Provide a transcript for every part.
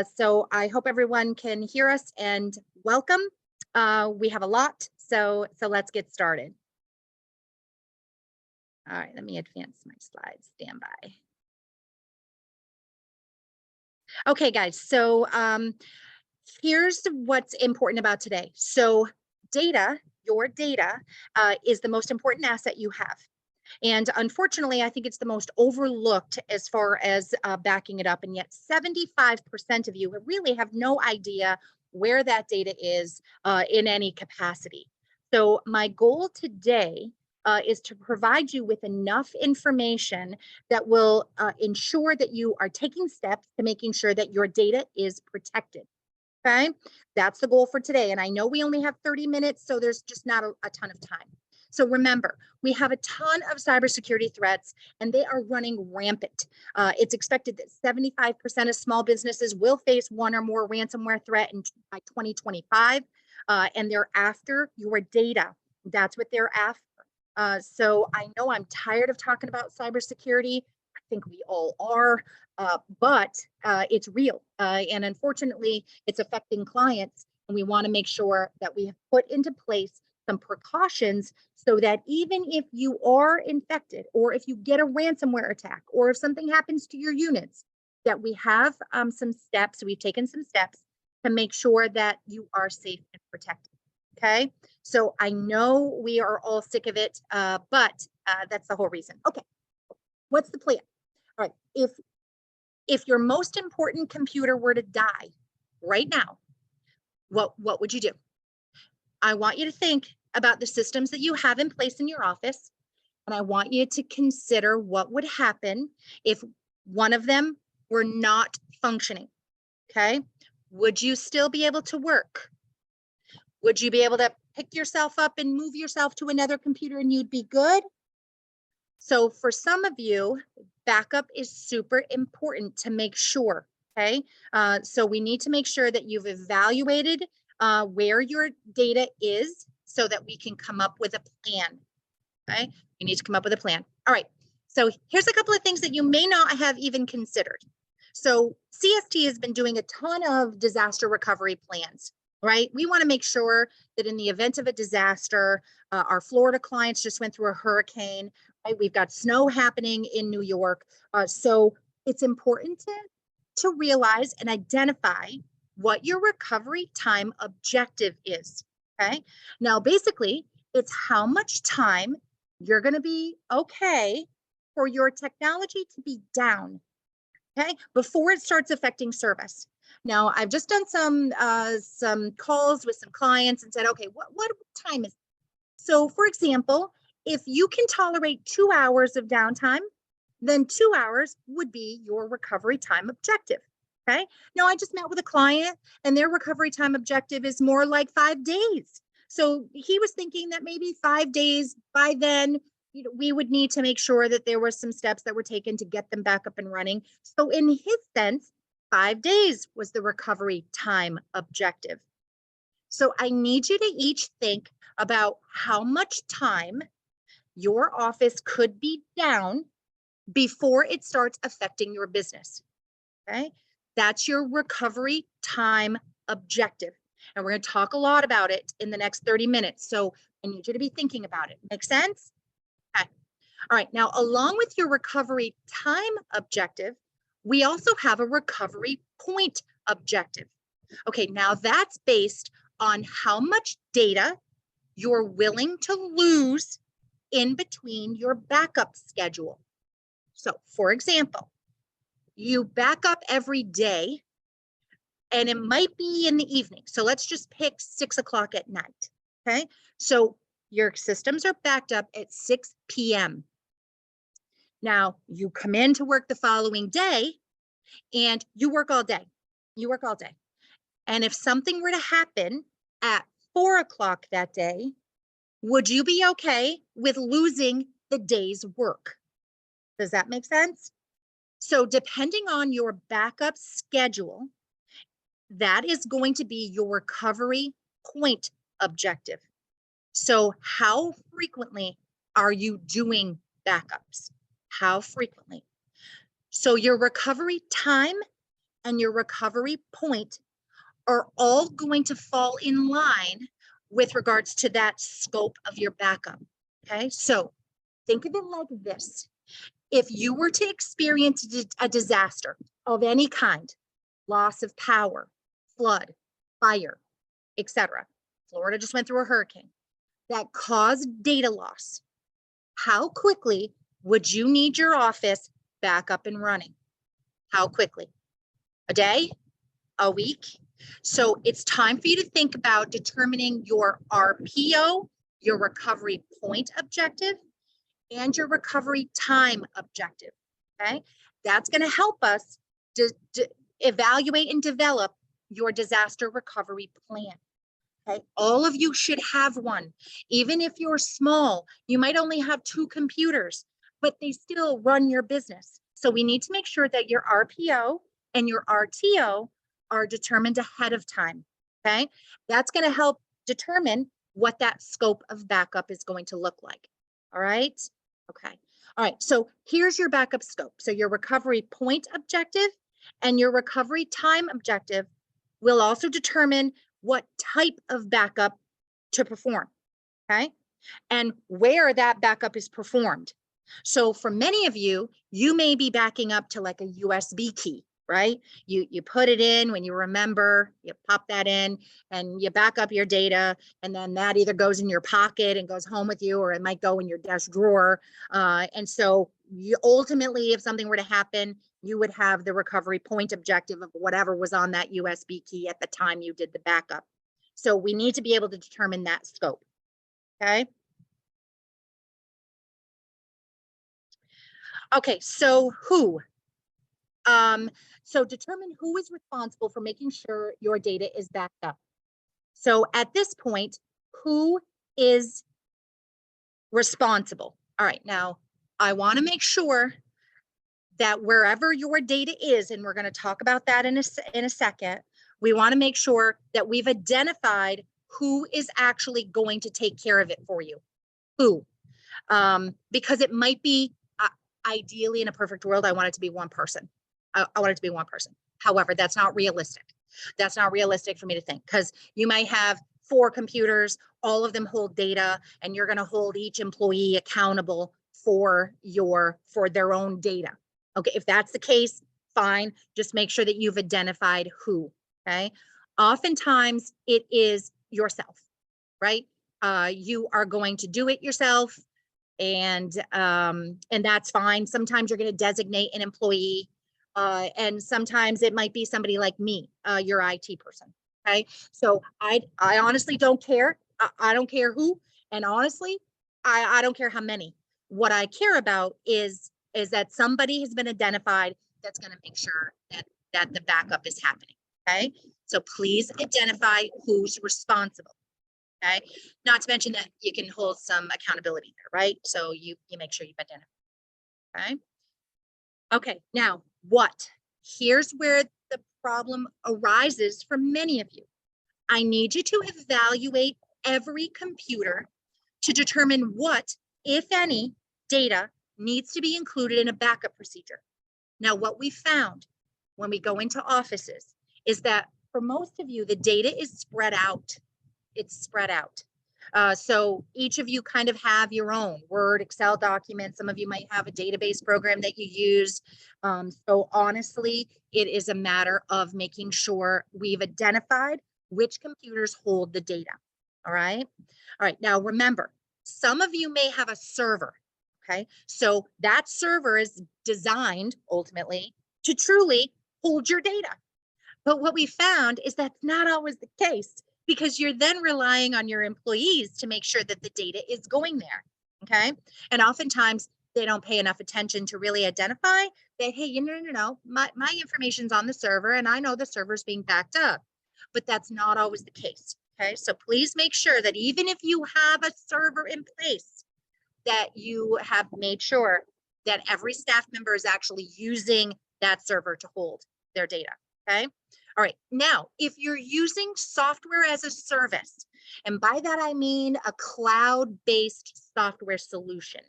So I hope everyone can hear us and welcome. We have a lot, so let's get started. All right, let me advance my slides. Stand by. Okay, guys, so here's what's important about today. So data, your data, is the most important asset you have. And unfortunately, I think it's the most overlooked as far as backing it up. And yet 75% of you really have no idea where that data is in any capacity. So my goal today is to provide you with enough information that will ensure that you are taking steps to making sure that your data is protected. Okay, that's the goal for today. And I know we only have 30 minutes, so there's just not a ton of time. So remember, we have a ton of cybersecurity threats and they are running rampant. It's expected that 75% of small businesses will face one or more ransomware threat by 2025. And they're after your data. That's what they're after. So I know I'm tired of talking about cybersecurity. I think we all are, but it's real. And unfortunately, it's affecting clients. And we want to make sure that we have put into place some precautions so that even if you are infected or if you get a ransomware attack or if something happens to your units, that we have some steps, we've taken some steps to make sure that you are safe and protected. Okay, so I know we are all sick of it, but that's the whole reason. Okay, what's the plan? All right, if your most important computer were to die right now, what would you do? I want you to think about the systems that you have in place in your office, and I want you to consider what would happen if one of them were not functioning, okay? Would you still be able to work? Would you be able to pick yourself up and move yourself to another computer and you'd be good? So for some of you, backup is super important to make sure, okay? So we need to make sure that you've evaluated where your data is so that we can come up with a plan, okay? You need to come up with a plan. All right, so here's a couple of things that you may not have even considered. So CST has been doing a ton of disaster recovery plans, right? We want to make sure that in the event of a disaster, our Florida clients just went through a hurricane, right? We've got snow happening in New York. So it's important to realize and identify what your recovery time objective is, okay? Now, basically, it's how much time you're going to be okay for your technology to be down, okay, before it starts affecting service. Now, I've just done some calls with some clients and said, okay, what time is it? So, for example, if you can tolerate 2 hours of downtime, then 2 hours would be your recovery time objective. Okay. Now, I just met with a client and their recovery time objective is more like 5 days. So he was thinking that maybe 5 days by then, we would need to make sure that there were some steps that were taken to get them back up and running. So in his sense, 5 days was the recovery time objective. So I need you to each think about how much time your office could be down before it starts affecting your business. Okay. That's your recovery time objective. And we're going to talk a lot about it in the next 30 minutes. So I need you to be thinking about it. Make sense? Okay. All right. Now, along with your recovery time objective, we also have a recovery point objective. Okay. Now that's based on how much data you're willing to lose in between your backup schedule. So, for example, you back up every day and it might be in the evening. So let's just pick 6 o'clock at night. Okay. So your systems are backed up at 6 p.m. Now you come in to work the following day and you work all day. You work all day. And if something were to happen at 4 o'clock that day, would you be okay with losing the day's work? Does that make sense? So depending on your backup schedule, that is going to be your recovery point objective. So how frequently are you doing backups? How frequently? So your recovery time and your recovery point are all going to fall in line with regards to that scope of your backup. Okay, so think of it like this. If you were to experience a disaster of any kind, loss of power, flood, fire, etc. Florida just went through a hurricane that caused data loss. How quickly would you need your office back up and running? How quickly? A day? A week? So it's time for you to think about determining your RPO, your recovery point objective, and your recovery time objective. Okay, that's going to help us to evaluate and develop your disaster recovery plan. Okay, all of you should have one. Even if you're small, you might only have 2 computers, but they still run your business. So we need to make sure that your RPO and your RTO are determined ahead of time. Okay, that's going to help determine what that scope of backup is going to look like. All right. Okay. All right. So here's your backup scope. So your recovery point objective and your recovery time objective will also determine what type of backup to perform. Okay. And where that backup is performed. So for many of you, you may be backing up to like a USB key, right? You put it in when you remember, you pop that in and you back up your data, and then that either goes in your pocket and goes home with you, or it might go in your desk drawer. And so you ultimately, if something were to happen, you would have the recovery point objective of whatever was on that USB key at the time you did the backup. So we need to be able to determine that scope. Okay. Okay, so who? So determine who is responsible for making sure your data is backed up. So at this point, who is responsible? All right, now I want to make sure that wherever your data is, and we're going to talk about that in a second, we want to make sure that we've identified who is actually going to take care of it for you. Who? Because it might be, ideally in a perfect world, I want it to be one person. I want it to be one person. However, that's not realistic. That's not realistic for me to think, because you might have 4 computers, all of them hold data, and you're going to hold each employee accountable for their own data. Okay, if that's the case, fine. Just make sure that you've identified who. Okay. Oftentimes it is yourself, right? You are going to do it yourself, and that's fine. Sometimes you're going to designate an employee, and sometimes it might be somebody like me, your IT person. Okay, so I honestly don't care. I don't care who, and honestly, I don't care how many. What I care about is that somebody has been identified that's going to make sure that the backup is happening. Okay, so please identify who's responsible. Okay, not to mention that you can hold some accountability there, right? So you make sure you've identified. Okay. Okay, now what? Here's where the problem arises for many of you. I need you to evaluate every computer to determine what, if any, data needs to be included in a backup procedure. Now, what we found when we go into offices is that for most of you, the data is spread out. It's spread out. So each of you kind of have your own Word, Excel document. Some of you might have a database program that you use. So honestly, it is a matter of making sure we've identified which computers hold the data. All right. All right. Now remember, some of you may have a server. Okay. So that server is designed ultimately to truly hold your data. But what we found is that's not always the case, because you're then relying on your employees to make sure that the data is going there. Okay. And oftentimes they don't pay enough attention to really identify that, hey, no, my information's on the server and I know the server's being backed up, but that's not always the case. Okay. So please make sure that even if you have a server in place, that you have made sure that every staff member is actually using that server to hold their data. Okay. All right. Now, if you're using software as a service, and by that I mean a cloud-based software solution.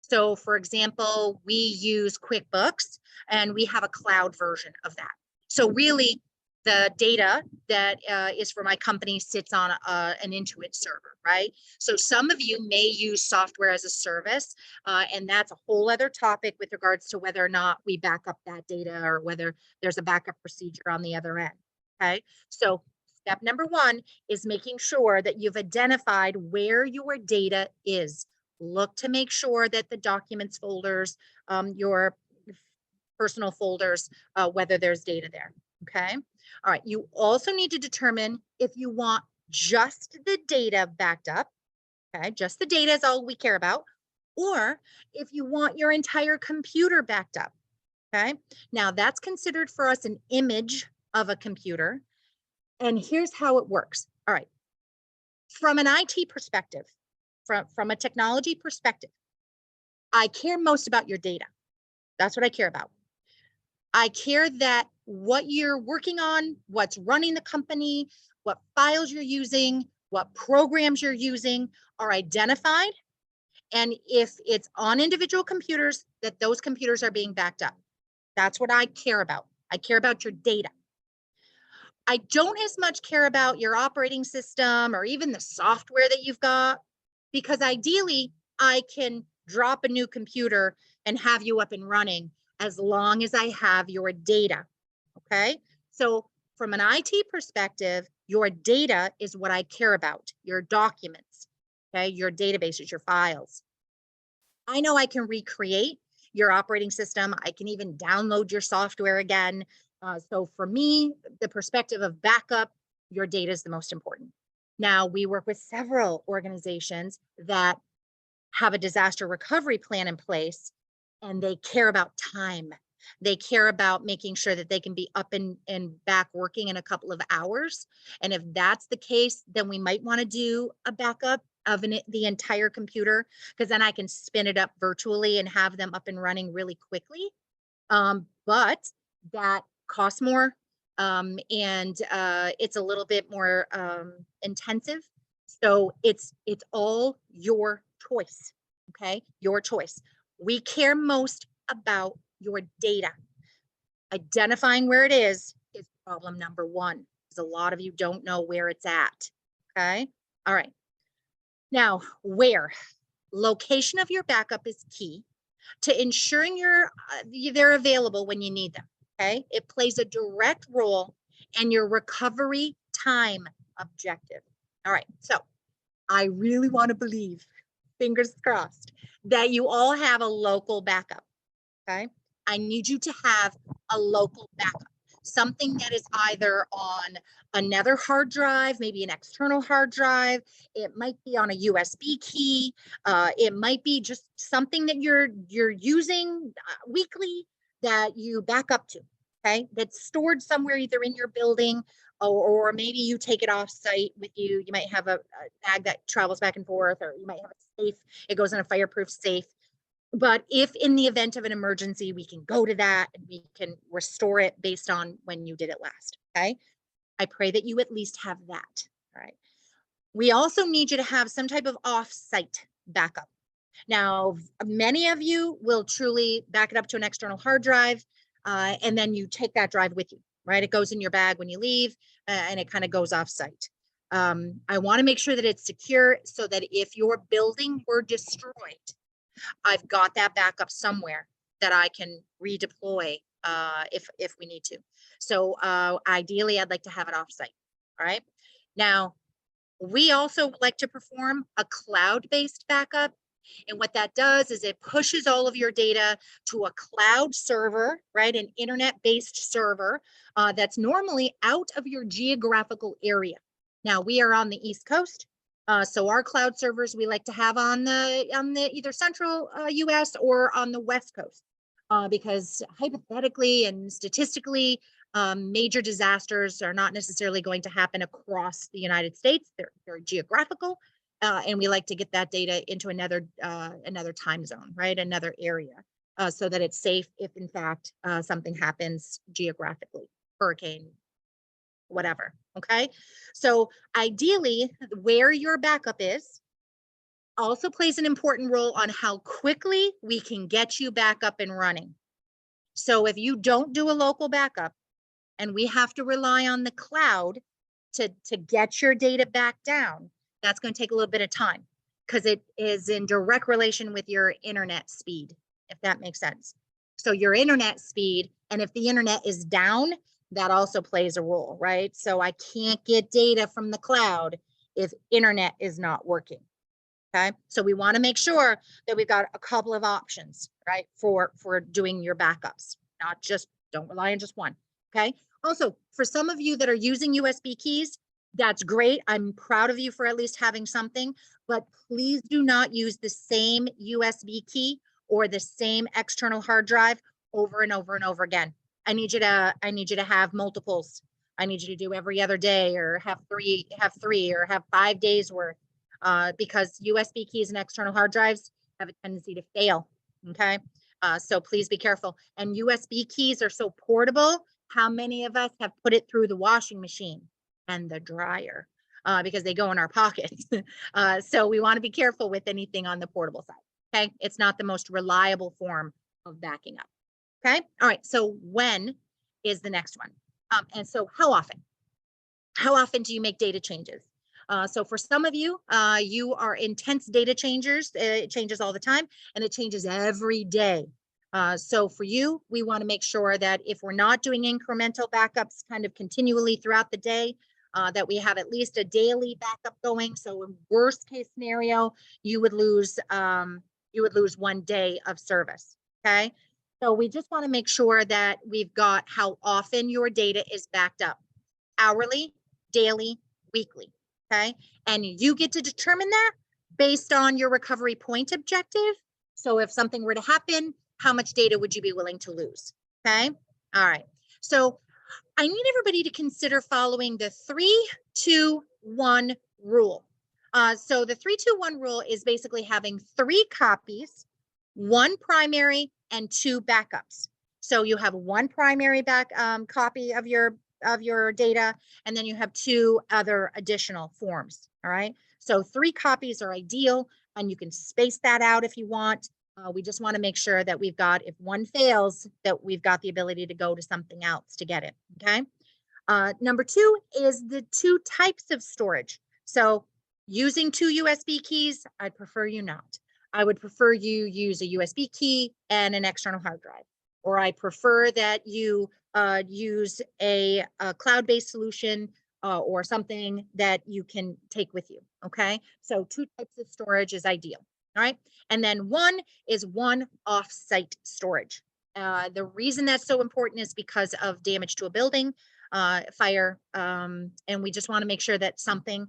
So for example, we use QuickBooks and we have a cloud version of that. So really, the data that is for my company sits on an Intuit server, right? So some of you may use software as a service, and that's a whole other topic with regards to whether or not we back up that data or whether there's a backup procedure on the other end, okay? So step number one is making sure that you've identified where your data is. Look to make sure that the documents folders, your personal folders, whether there's data there, okay? All right, you also need to determine if you want just the data backed up, okay? Just the data is all we care about, or if you want your entire computer backed up, okay? Now that's considered for us an image of a computer, and here's how it works. All right, from an IT perspective, from a technology perspective, I care most about your data. That's what I care about. I care that what you're working on, what's running the company, what files you're using, what programs you're using are identified. And if it's on individual computers, that those computers are being backed up. That's what I care about. I care about your data. I don't as much care about your operating system or even the software that you've got, because ideally I can drop a new computer and have you up and running as long as I have your data, okay? So from an IT perspective, your data is what I care about, your documents, okay? Your databases, your files. I know I can recreate your operating system. I can even download your software again. So for me, the perspective of backup, your data is the most important. Now, we work with several organizations that have a disaster recovery plan in place, and they care about time. They care about making sure that they can be up and back working in a couple of hours. And if that's the case, then we might want to do a backup of the entire computer, because then I can spin it up virtually and have them up and running really quickly. But that costs more, and it's a little bit more intensive. So it's all your choice, okay? Your choice. We care most about your data. Identifying where it is problem number one, because a lot of you don't know where it's at, okay? All right. Now, where? Location of your backup is key to ensuring they're available when you need them, okay? It plays a direct role in your recovery time objective. All right, so I really want to believe, fingers crossed, that you all have a local backup, okay? I need you to have a local backup, something that is either on another hard drive, maybe an external hard drive. It might be on a USB key. It might be just something that you're using weekly that you back up to, okay? That's stored somewhere either in your building, or maybe you take it off site with you. You might have a bag that travels back and forth, or you might have a safe. It goes in a fireproof safe. But if in the event of an emergency, we can go to that and we can restore it based on when you did it last, okay? I pray that you at least have that, all right? We also need you to have some type of off-site backup. Now, many of you will truly back it up to an external hard drive, and then you take that drive with you, right? It goes in your bag when you leave, and it kind of goes off-site. I want to make sure that it's secure so that if your building were destroyed, I've got that backup somewhere that I can redeploy if we need to. So ideally, I'd like to have it offsite. All right. Now, we also like to perform a cloud-based backup. And what that does is it pushes all of your data to a cloud server, right? An internet-based server that's normally out of your geographical area. Now, we are on the East Coast. So our cloud servers we like to have on the either central US or on the West Coast, because hypothetically and statistically, major disasters are not necessarily going to happen across the United States. They're geographical, and we like to get that data into another time zone, right? Another area, so that it's safe if in fact something happens geographically, hurricane, whatever. Okay. So ideally, where your backup is also plays an important role on how quickly we can get you back up and running. So if you don't do a local backup and we have to rely on the cloud to get your data back down, that's going to take a little bit of time because it is in direct relation with your internet speed, if that makes sense. So your internet speed, and if the internet is down, that also plays a role, right? So I can't get data from the cloud if internet is not working. Okay, so we want to make sure that we've got a couple of options, right, for doing your backups. Not just, don't rely on just one. Okay, also for some of you that are using USB keys, that's great. I'm proud of you for at least having something, but please do not use the same USB key or the same external hard drive over and over and over again. I need you to have multiples. I need you to do every other day, or have three, or have 5 days worth, because USB keys and external hard drives have a tendency to fail. Okay, so please be careful. And USB keys are so portable. How many of us have put it through the washing machine and the dryer, because they go in our pockets? So we want to be careful with anything on the portable side. Okay, it's not the most reliable form of backing up. Okay, all right. So when is the next one? And so how often? How often do you make data changes? So for some of you, you are intense data changers. It changes all the time, and it changes every day. So for you, we want to make sure that if we're not doing incremental backups kind of continually throughout the day, that we have at least a daily backup going. So in worst case scenario, you would lose 1 day of service. Okay. So we just want to make sure that we've got how often your data is backed up: hourly, daily, weekly. Okay. And you get to determine that based on your recovery point objective. So if something were to happen, how much data would you be willing to lose? Okay. All right. So I need everybody to consider following the 3-2-1 rule. So the 3-2-1 rule is basically having 3 copies, 1 primary and 2 backups. So you have 1 primary copy of your data, and then you have 2 other additional forms. All right. So 3 copies are ideal, and you can space that out if you want. We just want to make sure that we've got, if one fails, that we've got the ability to go to something else to get it. Okay. Number 2 is the 2 types of storage. So using 2 USB keys, I'd prefer you not. I would prefer you use a USB key and an external hard drive, or I prefer that you use a cloud-based solution, or something that you can take with you. Okay. So 2 types of storage is ideal. All right. And then 1 is 1 off-site storage. The reason that's so important is because of damage to a building, fire, and we just want to make sure that something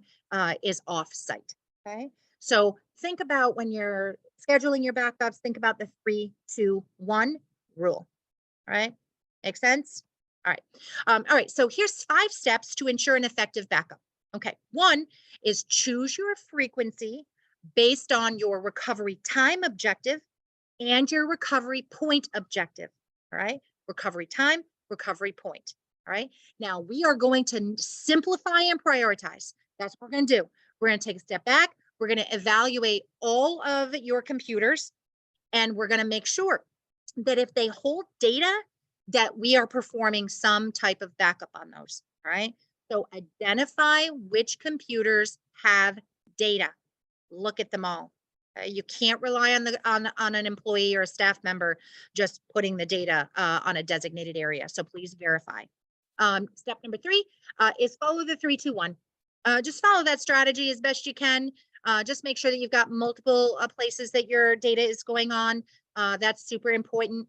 is off-site. Okay. So think about, when you're scheduling your backups, think about the 3-2-1 rule. All right. Make sense? All right. All right. So here's 5 steps to ensure an effective backup. Okay. 1 is choose your frequency based on your recovery time objective and your recovery point objective. All right. Recovery time, recovery point. All right. Now we are going to simplify and prioritize. That's what we're going to do. We're going to take a step back. We're going to evaluate all of your computers, and we're going to make sure that if they hold data, that we are performing some type of backup on those. All right. So identify which computers have data. Look at them all. You can't rely on an employee or a staff member just putting the data on a designated area. So please verify. Step number 3 is follow the 3-2-1. Just follow that strategy as best you can. Just make sure that you've got multiple places that your data is going on. That's super important.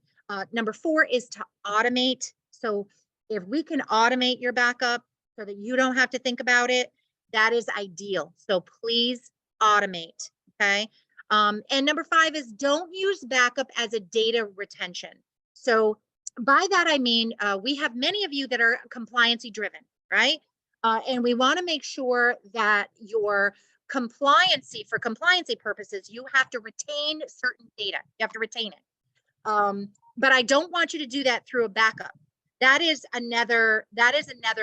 Number 4 is to automate. So if we can automate your backup so that you don't have to think about it, that is ideal. So please automate. Okay. And number 5 is don't use backup as a data retention. So by that, I mean, we have many of you that are compliancy driven, right? And we want to make sure that your for compliancy purposes, you have to retain certain data. You have to retain it. But I don't want you to do that through a backup. That is another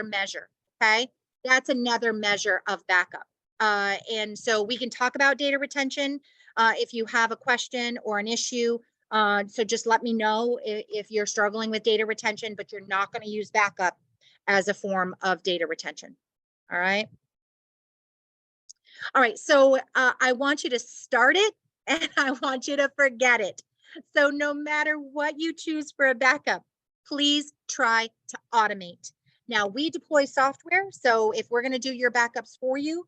measure. Okay. That's another measure of backup. And so we can talk about data retention if you have a question or an issue. So just let me know if you're struggling with data retention, but you're not going to use backup. as a form of data retention. All right. All right. So I want you to start it and I want you to forget it. So no matter what you choose for a backup, please try to automate. Now we deploy software. So if we're going to do your backups for you,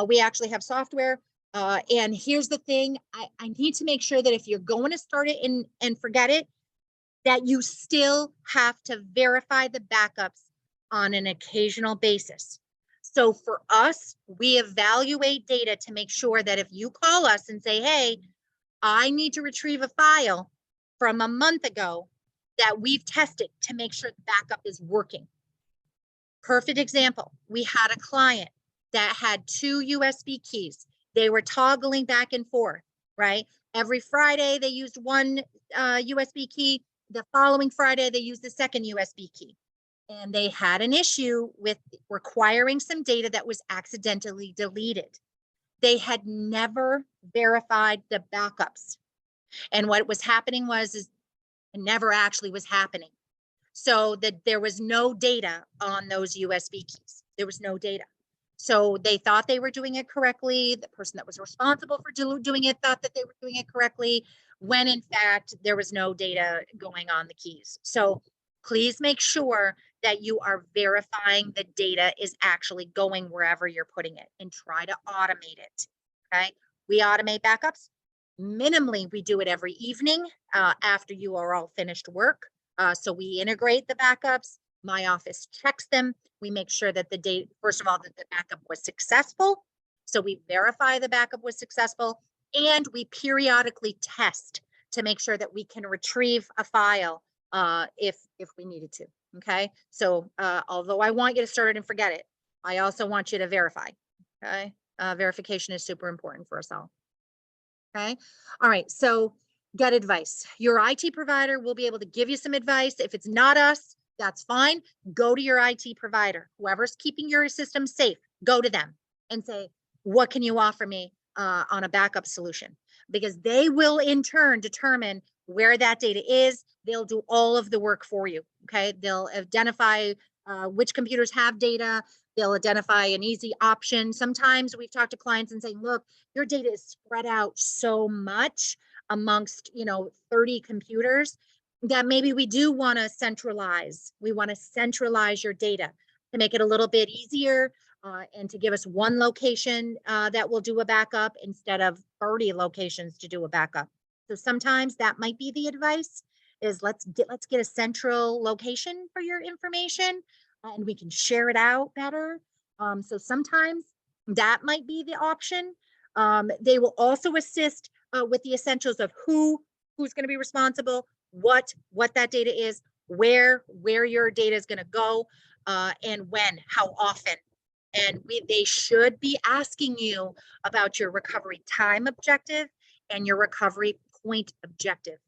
we actually have software. And here's the thing, I need to make sure that if you're going to start it and forget it, that you still have to verify the backups on an occasional basis. So for us, we evaluate data to make sure that if you call us and say, hey, I need to retrieve a file from a month ago, that we've tested to make sure the backup is working. Perfect example. We had a client that had 2 USB keys. They were toggling back and forth, right? Every Friday they used one USB key. The following Friday they used the second USB key. And they had an issue with requiring some data that was accidentally deleted. They had never verified the backups. And what was happening was it never actually was happening. So that there was no data on those USB keys. There was no data. So they thought they were doing it correctly. The person that was responsible for doing it thought that they were doing it correctly, when in fact there was no data going on the keys. So please make sure that you are verifying the data is actually going wherever you're putting it, and try to automate it. Okay. We automate backups. Minimally, we do it every evening after you are all finished work. So we integrate the backups. My office checks them. We make sure that the date, first of all, that the backup was successful. So we verify the backup was successful, and we periodically test to make sure that we can retrieve a file if we needed to. Okay. So although I want you to start it and forget it, I also want you to verify. Okay. Verification is super important for us all. Okay. All right. So get advice. Your IT provider will be able to give you some advice. If it's not us, that's fine. Go to your IT provider. Whoever's keeping your system safe, go to them and say, what can you offer me on a backup solution? Because they will in turn determine where that data is. They'll do all of the work for you. Okay. They'll identify which computers have data. They'll identify an easy option. Sometimes we've talked to clients and saying, look, your data is spread out so much amongst 30 computers that maybe we do want to centralize. We want to centralize your data to make it a little bit easier and to give us one location that will do a backup instead of 30 locations to do a backup. So sometimes that might be the advice, is let's get a central location for your information and we can share it out better. So sometimes that might be the option. They will also assist with the essentials of who's going to be responsible, what that data is, where your data is going to go, and when, how often. And they should be asking you about your recovery time objective and your recovery point objective.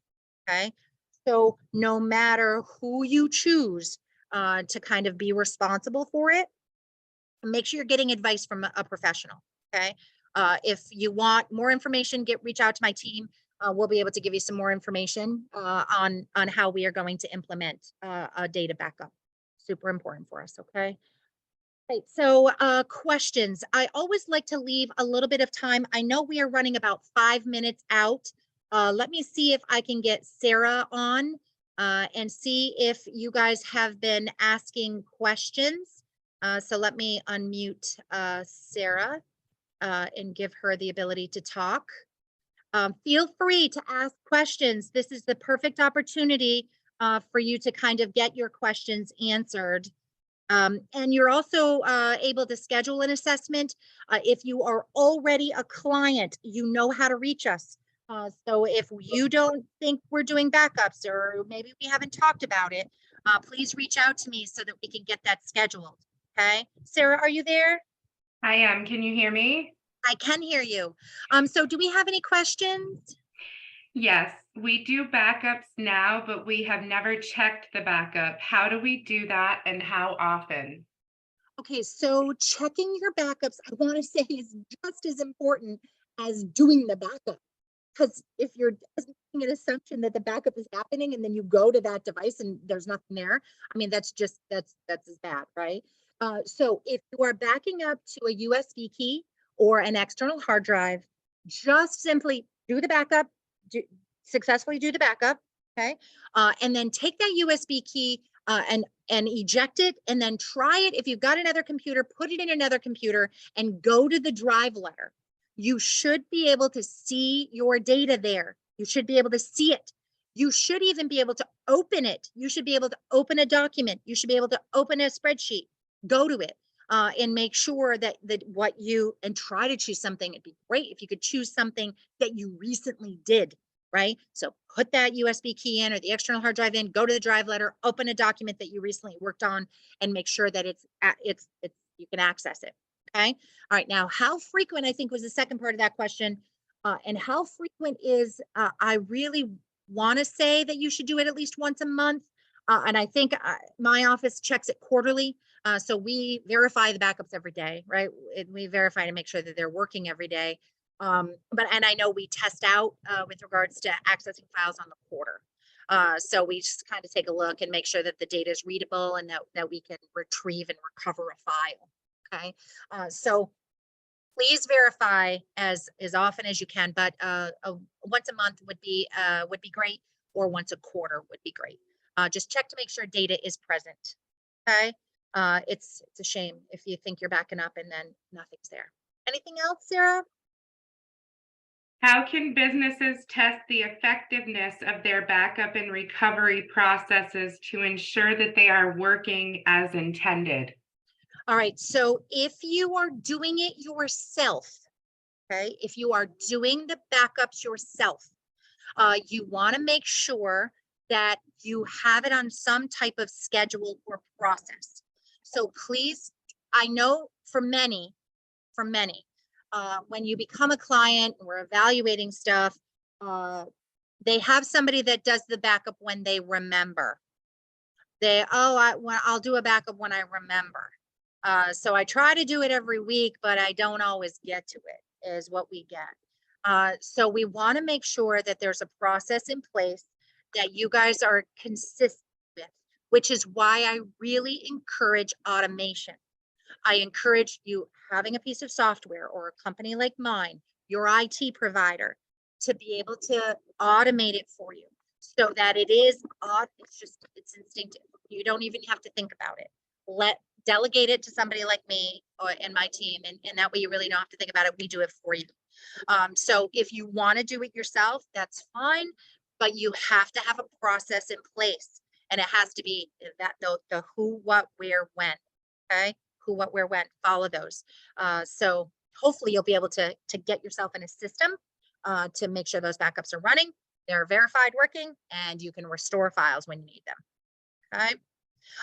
Okay. So no matter who you choose to kind of be responsible for it, make sure you're getting advice from a professional. Okay. If you want more information, reach out to my team. We'll be able to give you some more information on how we are going to implement a data backup. Super important for us. Okay. Right. So questions. I always like to leave a little bit of time. I know we are running about 5 minutes out. Let me see if I can get Sarah on and see if you guys have been asking questions. So let me unmute Sarah and give her the ability to talk. Feel free to ask questions. This is the perfect opportunity for you to kind of get your questions answered. And you're also able to schedule an assessment. If you are already a client, you know how to reach us. So if you don't think we're doing backups, or maybe we haven't talked about it, please reach out to me so that we can get that scheduled. Okay. Sarah, are you there? I am. Can you hear me? I can hear you. So do we have any questions? Yes, we do backups now, but we have never checked the backup. How do we do that and how often? Okay, so checking your backups, I want to say, is just as important as doing the backup. because if you're just making an assumption that the backup is happening and then you go to that device and there's nothing there, I mean, that's as bad, right? So if you are backing up to a USB key or an external hard drive, just simply do the backup, do, successfully do the backup, okay? And then take that USB key and eject it, and then try it. If you've got another computer, put it in another computer and go to the drive letter. You should be able to see your data there. You should be able to see it. You should even be able to open it. You should be able to open a document. You should be able to open a spreadsheet, go to it, and make sure that what you, and try to choose something. It'd be great if you could choose something that you recently did, right? So put that USB key in or the external hard drive in, go to the drive letter, open a document that you recently worked on, and make sure that it's you can access it. Okay. All right. Now, how frequent, I think, was the second part of that question. And how frequent is, I really want to say that you should do it at least once a month. And I think my office checks it quarterly. So we verify the backups every day, right? We verify to make sure that they're working every day. And I know we test out with regards to accessing files on the quarter. So we just kind of take a look and make sure that the data is readable and that we can retrieve and recover a file. Okay. So please verify as often as you can, but once a month would be great, or once a quarter would be great. Just check to make sure data is present. Okay. It's a shame if you think you're backing up and then nothing's there. Anything else, Sarah? How can businesses test the effectiveness of their backup and recovery processes to ensure that they are working as intended? All right. So if you are doing it yourself, okay, if you are doing the backups yourself, you want to make sure that you have it on some type of schedule or process. So please, I know for many, when you become a client, we're evaluating stuff, they have somebody that does the backup when they remember. I'll do a backup when I remember. So I try to do it every week, but I don't always get to it, is what we get. So we want to make sure that there's a process in place that you guys are consistent with, which is why I really encourage automation. I encourage you having a piece of software or a company like mine, your IT provider, to be able to automate it for you so that it's instinctive. You don't even have to think about it. Delegate it to somebody like me and my team, and that way you really don't have to think about it. We do it for you. So if you want to do it yourself, that's fine, but you have to have a process in place, and it has to be that the who, what, where, when. Okay, who, what, where, when. Follow those. So hopefully you'll be able to get yourself in a system to make sure those backups are running, they're verified, working, and you can restore files when you need them. Okay.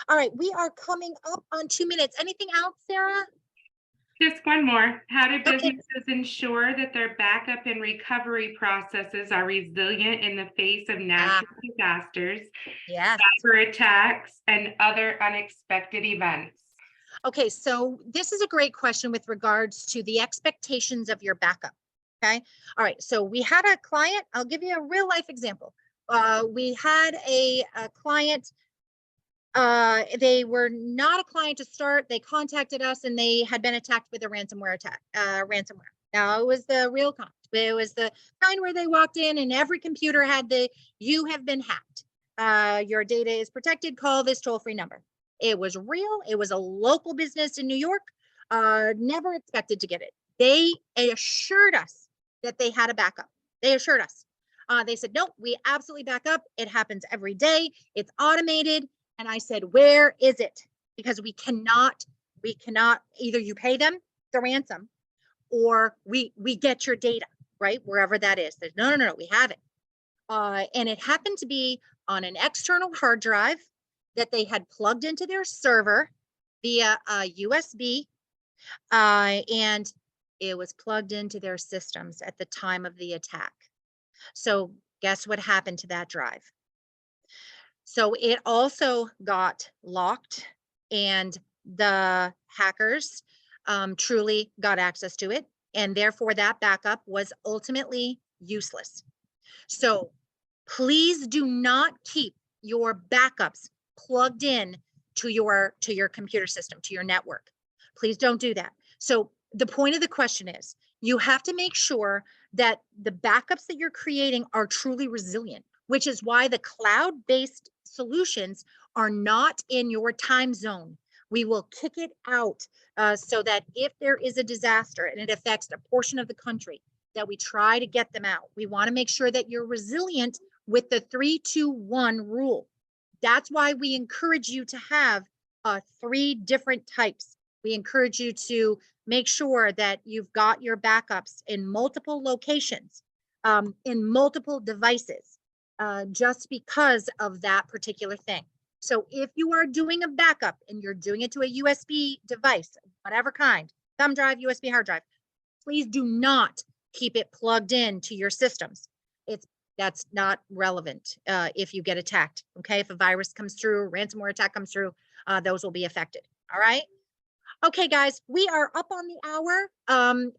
All right, we are coming up on 2 minutes. Anything else, Sarah? Just one more. How do Okay. businesses ensure that their backup and recovery processes are resilient in the face of natural disasters, Yes. cyber attacks, and other unexpected events? Okay, so this is a great question with regards to the expectations of your backup. Okay. All right. So we had a client. I'll give you a real life example. We had a client. They were not a client to start. They contacted us and they had been attacked with a ransomware attack. Ransomware. Now it was the real kind. It was the kind where they walked in and every computer had you have been hacked. Your data is protected. Call this toll-free number. It was real. It was a local business in New York. Never expected to get it. They assured us that they had a backup. They assured us. They said, no, we absolutely back up. It happens every day. It's automated. And I said, where is it? Because we cannot, either you pay them the ransom or we get your data, right? Wherever that is. There's no, we have it. And it happened to be on an external hard drive that they had plugged into their server via a USB, and it was plugged into their systems at the time of the attack. So guess what happened to that drive? So it also got locked, and the hackers truly got access to it. And therefore that backup was ultimately useless. So please do not keep your backups plugged in to your computer system, to your network. Please don't do that. So the point of the question is, you have to make sure that the backups that you're creating are truly resilient, which is why the cloud-based solutions are not in your time zone. We will kick it out so that if there is a disaster and it affects a portion of the country, that we try to get them out. We want to make sure that you're resilient with the 3-2-1 rule. That's why we encourage you to have 3 different types. We encourage you to make sure that you've got your backups in multiple locations, in multiple devices, just because of that particular thing. So if you are doing a backup and you're doing it to a USB device, whatever kind, thumb drive, USB hard drive, please do not keep it plugged in to your systems. That's not relevant if you get attacked. Okay, if a virus comes through, ransomware attack comes through, those will be affected. All right. Okay, guys, we are up on the hour.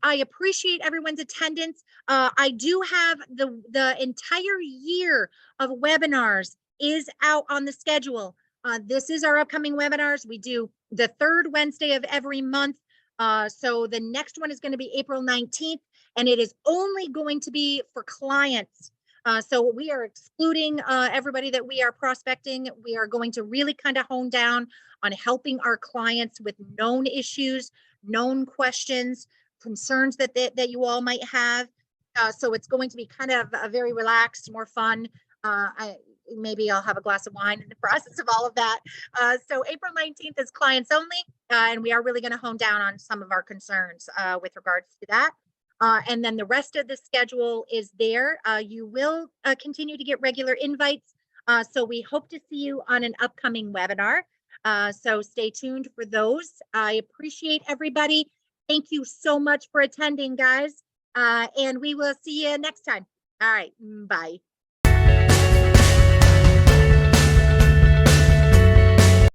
I appreciate everyone's attendance. I do have the entire year of webinars is out on the schedule. This is our upcoming webinars. We do the 3rd Wednesday of every month. So the next one is going to be April 19th, and it is only going to be for clients. So we are excluding everybody that we are prospecting. We are going to really kind of hone down on helping our clients with known issues, known questions, concerns that you all might have. So it's going to be kind of a very relaxed, more fun. Maybe I'll have a glass of wine in the process of all of that. So April 19th is clients only, and we are really going to hone down on some of our concerns with regards to that. And then the rest of the schedule is there. You will continue to get regular invites. So we hope to see you on an upcoming webinar. So stay tuned for those. I appreciate everybody. Thank you so much for attending, guys. And we will see you next time. All right. Bye.